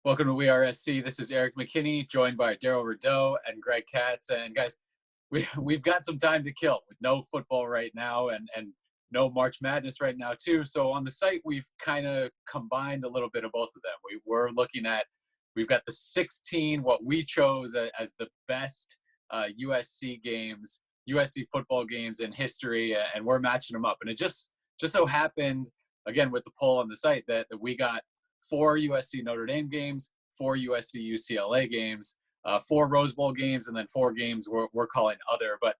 Welcome to WeAreSC. This is Erik McKinney, joined by Darrell, Rideaux, and Katz. And guys, we've got some time to kill with no football right now and no March Madness right now too. So on the site, we've kind of combined a little bit of both of them. We've got the 16 what we chose as the best USC games, USC football games in history, and we're matching them up. And it just so happened again with the poll on the site that we got 4 USC Notre Dame games, 4 USC UCLA games, 4 Rose Bowl games, and then 4 games we're calling other. But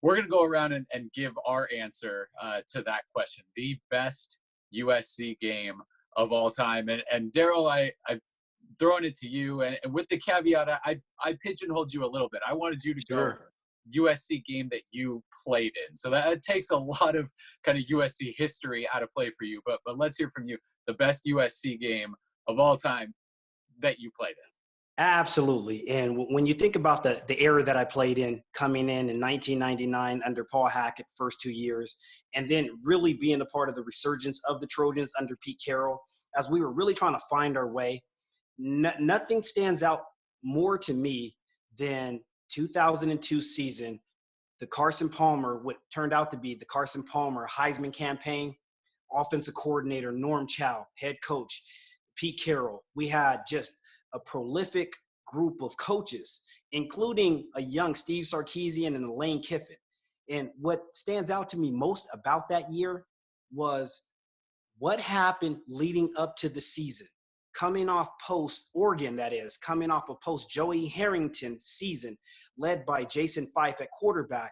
we're going to go around and give our answer to that question, the best USC game of all time. And Darrell, I've thrown it to you, and with the caveat, I pigeonholed you a little bit. I wanted you to go USC game that you played in. So that takes a lot of kind of USC history out of play for you. But let's hear from you, the best USC game of all time that you played in. Absolutely. And when you think about the era that I played in, coming in 1999 under Paul Hackett, first 2 years, and then really being a part of the resurgence of the Trojans under Pete Carroll, as we were really trying to find our way, nothing stands out more to me than 2002 season, the Carson Palmer, what turned out to be the Carson Palmer Heisman campaign, offensive coordinator Norm Chow, head coach Pete Carroll. We had just a prolific group of coaches, including a young Steve Sarkisian and Lane Kiffin. And what stands out to me most about that year was what happened leading up to the season. Coming off post Oregon, that is, coming off a post Joey Harrington season led by Jason Fife at quarterback,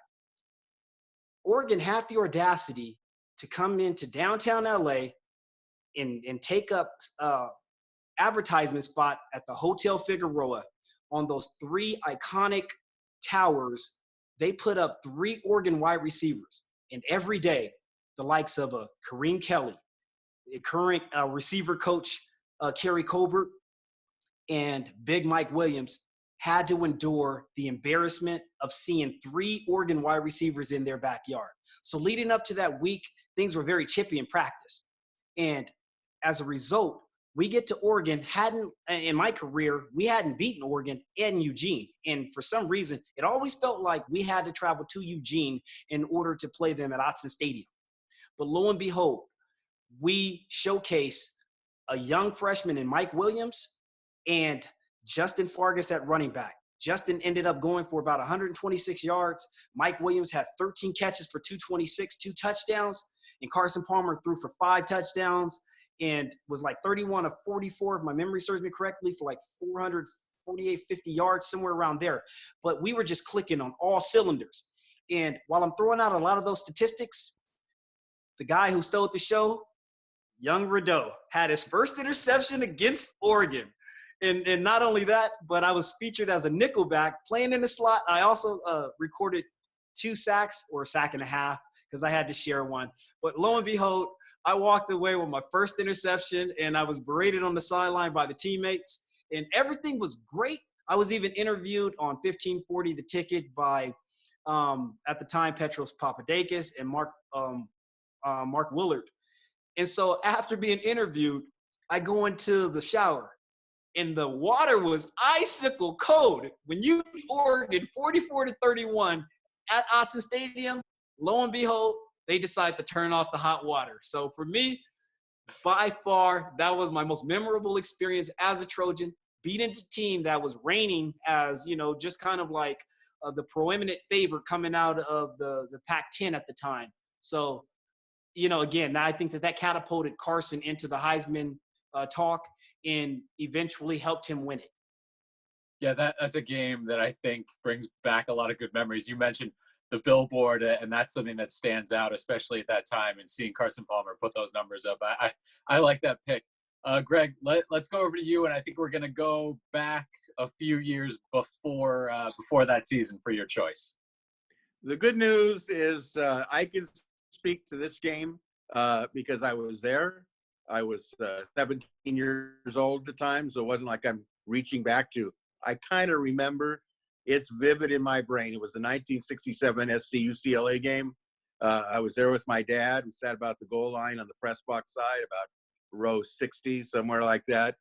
Oregon had the audacity to come into downtown LA and take up advertisement spot at the Hotel Figueroa on those 3 iconic towers. They put up 3 Oregon wide receivers, and every day the likes of Kareem Kelly, the current receiver coach Kerry Colbert, and Big Mike Williams had to endure the embarrassment of seeing 3 Oregon wide receivers in their backyard. So leading up to that week, things were very chippy in practice. And as a result, we get to Oregon, in my career, we hadn't beaten Oregon and Eugene. And for some reason, it always felt like we had to travel to Eugene in order to play them at Autzen Stadium. But lo and behold, we showcase a young freshman in Mike Williams and Justin Fargas at running back. Justin ended up going for about 126 yards. Mike Williams had 13 catches for 226, 2 touchdowns. And Carson Palmer threw for 5 touchdowns and was like 31 of 44, if my memory serves me correctly, for like 448, 50 yards, somewhere around there. But we were just clicking on all cylinders. And while I'm throwing out a lot of those statistics, the guy who stole the show, young Rideaux, had his first interception against Oregon. And not only that, but I was featured as a nickelback playing in the slot. I also recorded 2 sacks, or a sack and a half, because I had to share one. But lo and behold, I walked away with my first interception, and I was berated on the sideline by the teammates, and everything was great. I was even interviewed on 1540 The Ticket by, at the time, Petros Papadakis and Mark Willard. And so after being interviewed, I go into the shower, and the water was icicle cold. When you beat Oregon 44-31 at Autzen Stadium, lo and behold, they decide to turn off the hot water. So for me, by far, that was my most memorable experience as a Trojan, beating a team that was reigning as, just kind of like the proeminent favorite coming out of the Pac-10 at the time. So, again, I think that catapulted Carson into the Heisman talk and eventually helped him win it. Yeah, that's a game that I think brings back a lot of good memories. You mentioned the billboard, and that's something that stands out, especially at that time, and seeing Carson Palmer put those numbers up. I like that pick. Greg, let's go over to you, and I think we're going to go back a few years before that season for your choice. The good news is I can speak to this game because I was there. I was 17 years old at the time, so it wasn't like I'm reaching back to. I kind of remember. It's vivid in my brain. It was the 1967 SC UCLA game. I was there with my dad. We sat about the goal line on the press box side, about row 60, somewhere like that.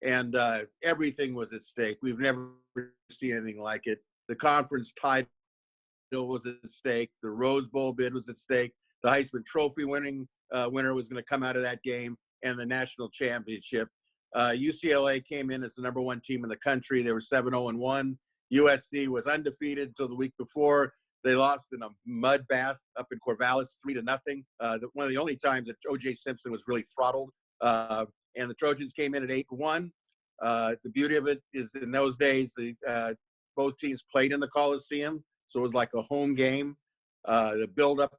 and everything was at stake. We've never seen anything like it. The conference title was at stake. The Rose Bowl bid was at stake. The Heisman Trophy winner was going to come out of that game, and the national championship. UCLA came in as the number 1 team in the country. They were 7-0-1. USC was undefeated until the week before. They lost in a mud bath up in Corvallis, 3-0. One of the only times that O.J. Simpson was really throttled. And the Trojans came in at 8-1. The beauty of it is, in those days, both teams played in the Coliseum, so it was like a home game. The build-up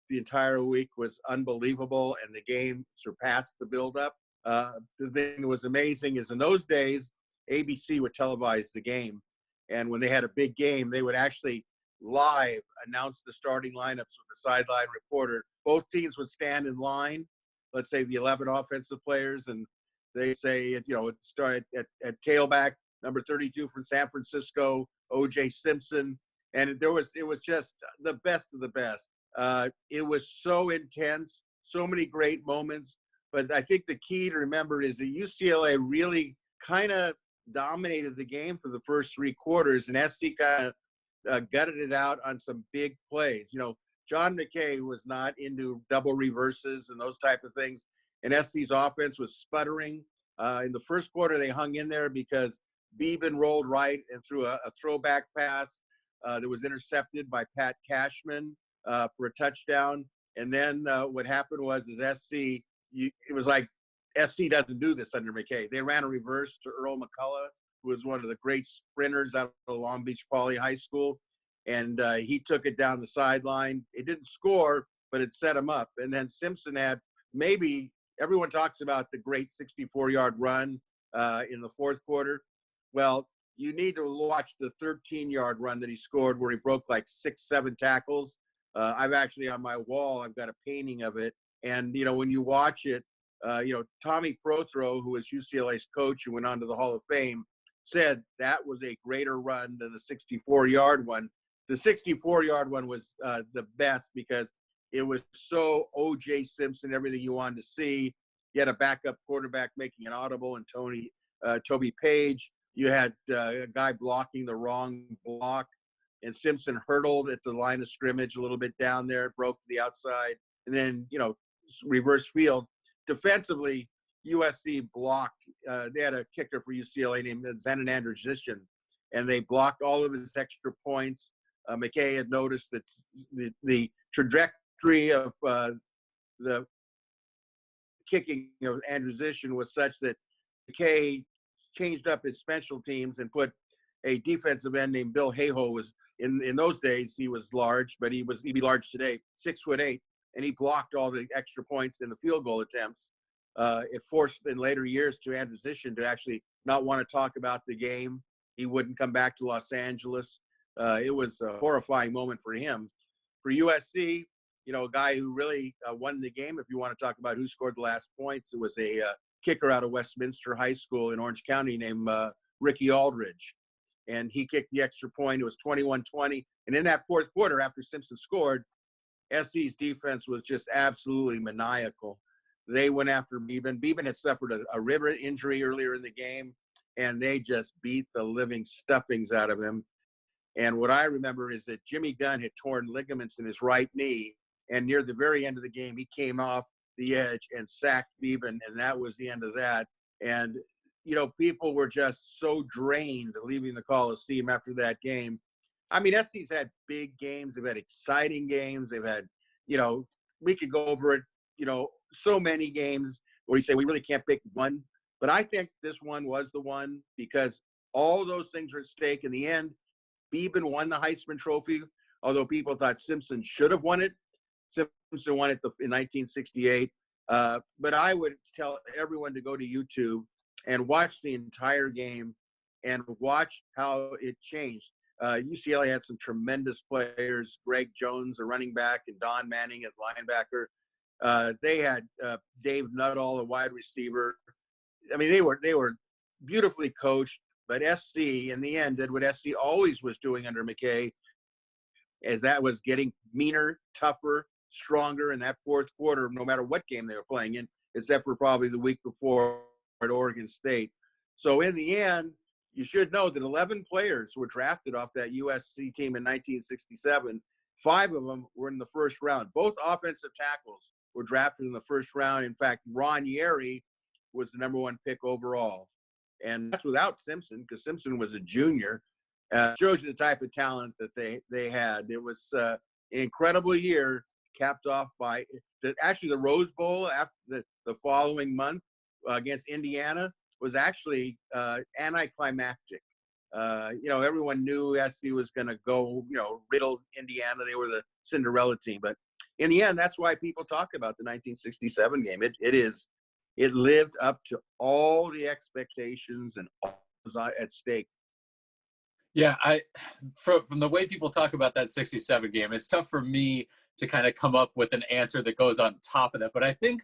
the entire week was unbelievable, and the game surpassed the build-up. The thing that was amazing is, in those days, ABC would televise the game, and when they had a big game, they would actually live announce the starting lineups with the sideline reporter. Both teams would stand in line, let's say the 11 offensive players, and they say, it started at tailback, number 32 from San Francisco, O.J. Simpson, and it was just the best of the best. It was so intense, so many great moments, but I think the key to remember is that UCLA really kind of dominated the game for the first 3 quarters, and SC kind of gutted it out on some big plays. John McKay was not into double reverses and those type of things, and SC's offense was sputtering. In the first quarter, they hung in there because Beeben rolled right and threw a throwback pass that was intercepted by Pat Cashman for a touchdown. And then what happened was SC, it was like SC doesn't do this under McKay. They ran a reverse to Earl McCullough, who was one of the great sprinters out of Long Beach Poly High School. And he took it down the sideline. It didn't score, but it set him up. And then Simpson had maybe – everyone talks about the great 64-yard run in the fourth quarter. Well, you need to watch the 13-yard run that he scored where he broke like 6-7 tackles. I've actually on my wall, I've got a painting of it. And, when you watch it, Tommy Prothro, who was UCLA's coach and went on to the Hall of Fame, said that was a greater run than the 64-yard one. The 64-yard one was the best because it was so O.J. Simpson, everything you wanted to see. You had a backup quarterback making an audible and Toby Page. You had a guy blocking the wrong block, and Simpson hurdled at the line of scrimmage a little bit down there, broke to the outside, and then, reverse field. Defensively, USC blocked. They had a kicker for UCLA named Zenon Andrushian, and they blocked all of his extra points. McKay had noticed that the trajectory of the kicking of Andrushian was such that McKay changed up his special teams and put a defensive end named Bill Hayhoe. Was in those days he was large, but he'd be large today, 6'8", and he blocked all the extra points in the field goal attempts. It forced in later years to Andrushian to actually not want to talk about the game. He wouldn't come back to Los Angeles. It was a horrifying moment for him. For USC, a guy who really won the game, if you want to talk about who scored the last points, it was a kicker out of Westminster High School in Orange County named Ricky Aldridge. And he kicked the extra point. It was 21-20. And in that fourth quarter, after Simpson scored, SC's defense was just absolutely maniacal. They went after Beeben. Beeben had suffered a rib injury earlier in the game, and they just beat the living stuffings out of him. And what I remember is that Jimmy Gunn had torn ligaments in his right knee, and near the very end of the game, he came off the edge and sacked Beeben, and that was the end of that. And, people were just so drained leaving the Coliseum after that game. I mean, SC's had big games. They've had exciting games. They've had, we could go over it, so many games where you say we really can't pick one. But I think this one was the one because all those things are at stake. In the end, Beeben won the Heisman Trophy, although people thought Simpson should have won it. Simpson won it in 1968. But I would tell everyone to go to YouTube and watch the entire game and watch how it changed. UCLA had some tremendous players, Greg Jones, a running back, and Don Manning at linebacker. They had Dave Nuttall, a wide receiver. I mean, they were beautifully coached, but SC in the end did what SC always was doing under McKay, as that was getting meaner, tougher, stronger in that fourth quarter, no matter what game they were playing in, except for probably the week before at Oregon State. So in the end, you should know that 11 players were drafted off that USC team in 1967. 5 of them were in the first round. Both offensive tackles were drafted in the first round. In fact, WeAreSC was the number 1 pick overall. And that's without Simpson, because Simpson was a junior. Shows you the type of talent that they had. It was an incredible year, capped off by the Rose Bowl after the following month against Indiana was actually anticlimactic. Everyone knew SC was going to go, riddle Indiana. They were the Cinderella team. But in the end, that's why people talk about the 1967 game. It lived up to all the expectations and all was at stake. Yeah, from the way people talk about that 67 game, it's tough for me to kind of come up with an answer that goes on top of that. But I think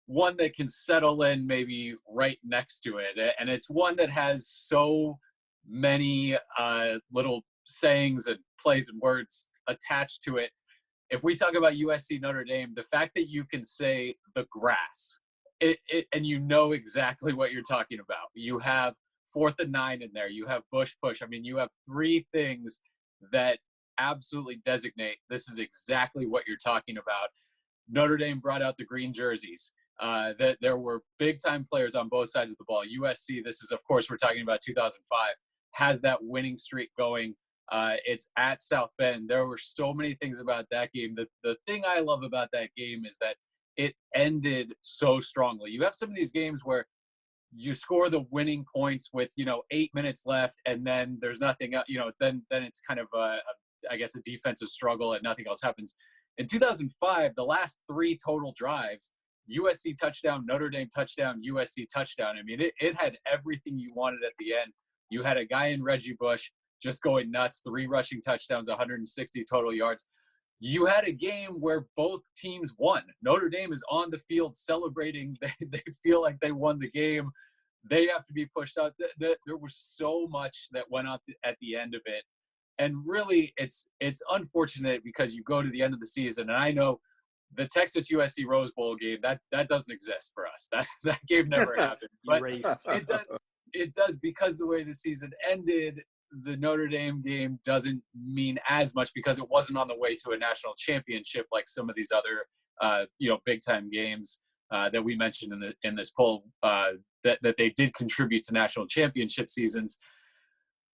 one that can settle in maybe right next to it, and it's one that has so many little sayings and plays and words attached to it. If we talk about USC Notre Dame, the fact that you can say the grass, and you know exactly what you're talking about. You have 4th and 9 in there. You have push. I mean, you have 3 things that absolutely designate this is exactly what you're talking about. Notre Dame brought out the green jerseys. That there were big-time players on both sides of the ball. USC, this is, of course, we're talking about 2005, has that winning streak going. It's at South Bend. There were so many things about that game. The thing I love about that game is that it ended so strongly. You have some of these games where you score the winning points with 8 minutes left, and then there's nothing else. Then it's kind of I guess a defensive struggle, and nothing else happens. In 2005, the last 3 total drives, USC touchdown, Notre Dame touchdown, USC touchdown. I mean, it had everything you wanted at the end. You had a guy in Reggie Bush just going nuts, 3 rushing touchdowns, 160 total yards. You had a game where both teams won. Notre Dame is on the field celebrating. They feel like they won the game. They have to be pushed out. There was so much that went on at the end of it. And really, it's unfortunate because you go to the end of the season, and I know the Texas USC Rose Bowl game, that doesn't exist for us. That game never happened. But it does because the way the season ended. The Notre Dame game doesn't mean as much because it wasn't on the way to a national championship like some of these other, big time games that we mentioned in this poll that they did contribute to national championship seasons.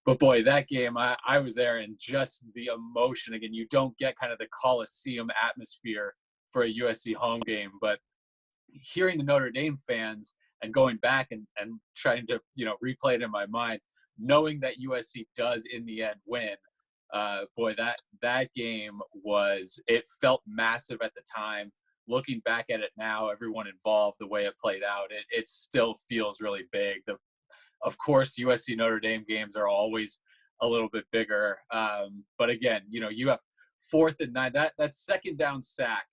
But boy, that game, I was there, and just the emotion again. You don't get kind of the Coliseum atmosphere for a USC home game, but hearing the Notre Dame fans and going back and trying to replay it in my mind, knowing that USC does in the end win, boy, that game it felt massive at the time. Looking back at it now, everyone involved, the way it played out, it still feels really big. Of course, USC Notre Dame games are always a little bit bigger. But again, you have 4th and 9, that 2nd down sack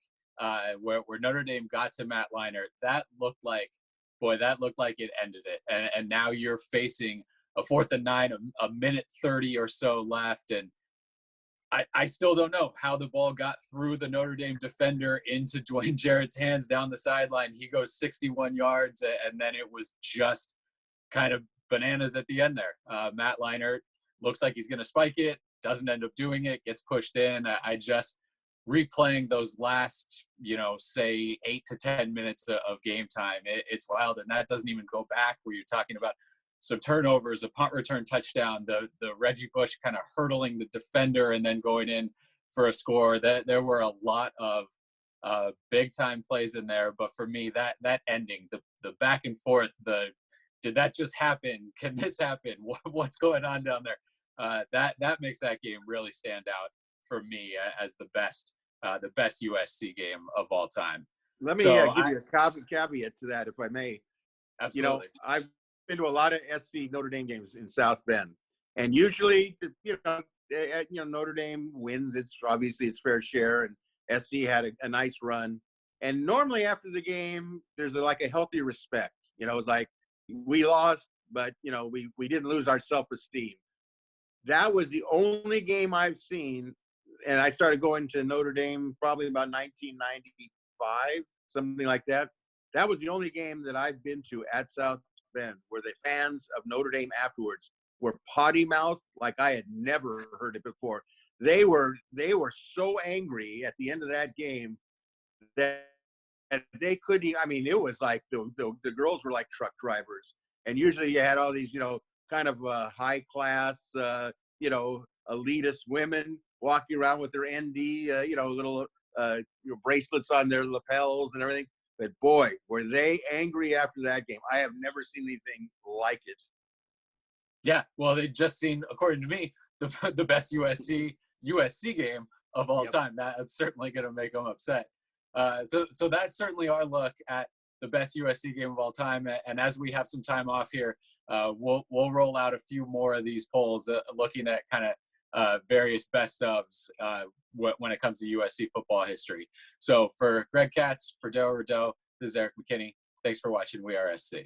where Notre Dame got to Matt Leinart, that looked like it ended it. And now you're facing a 4th and 9, a minute 30 or so left. And I still don't know how the ball got through the Notre Dame defender into Dwayne Jarrett's hands down the sideline. He goes 61 yards, and then it was just kind of bananas at the end there. Matt Leinart looks like he's going to spike it, doesn't end up doing it, gets pushed in. I just replaying those last, say 8 to 10 minutes of game time. It's wild. And that doesn't even go back where you're talking about some turnovers, a punt return touchdown, the Reggie Bush kind of hurdling the defender and then going in for a score. There were a lot of big time plays in there. But for me, that ending, the back and forth, did that just happen? Can this happen? What's going on down there? That makes that game really stand out for me as the best USC game of all time. Let me give you a caveat to that, if I may. Absolutely. I've been to a lot of SC Notre Dame games in South Bend, and usually, Notre Dame wins. It's obviously its fair share, and SC had a nice run. And normally after the game, there's a healthy respect. It's like we lost, but we didn't lose our self-esteem. That was the only game I've seen, and I started going to Notre Dame probably about 1995, something like that. That was the only game that I've been to at South been where the fans of Notre Dame afterwards were potty mouthed like I had never heard it before. They were so angry at the end of that game that they couldn't. I mean, it was like the girls were like truck drivers, and usually you had all these, kind of high class, elitist women walking around with their ND, little bracelets on their lapels and everything. But boy, were they angry after that game. I have never seen anything like it. Yeah, well, they just seen, according to me, the best USC game of all time. That's certainly going to make them upset. So that's certainly our look at the best USC game of all time. And as we have some time off here, we'll roll out a few more of these polls, looking at kind of various best ofs when it comes to USC football history. So for Greg Katz, for Darrell Rideaux, this is Erik McKinney. Thanks for watching We Are SC.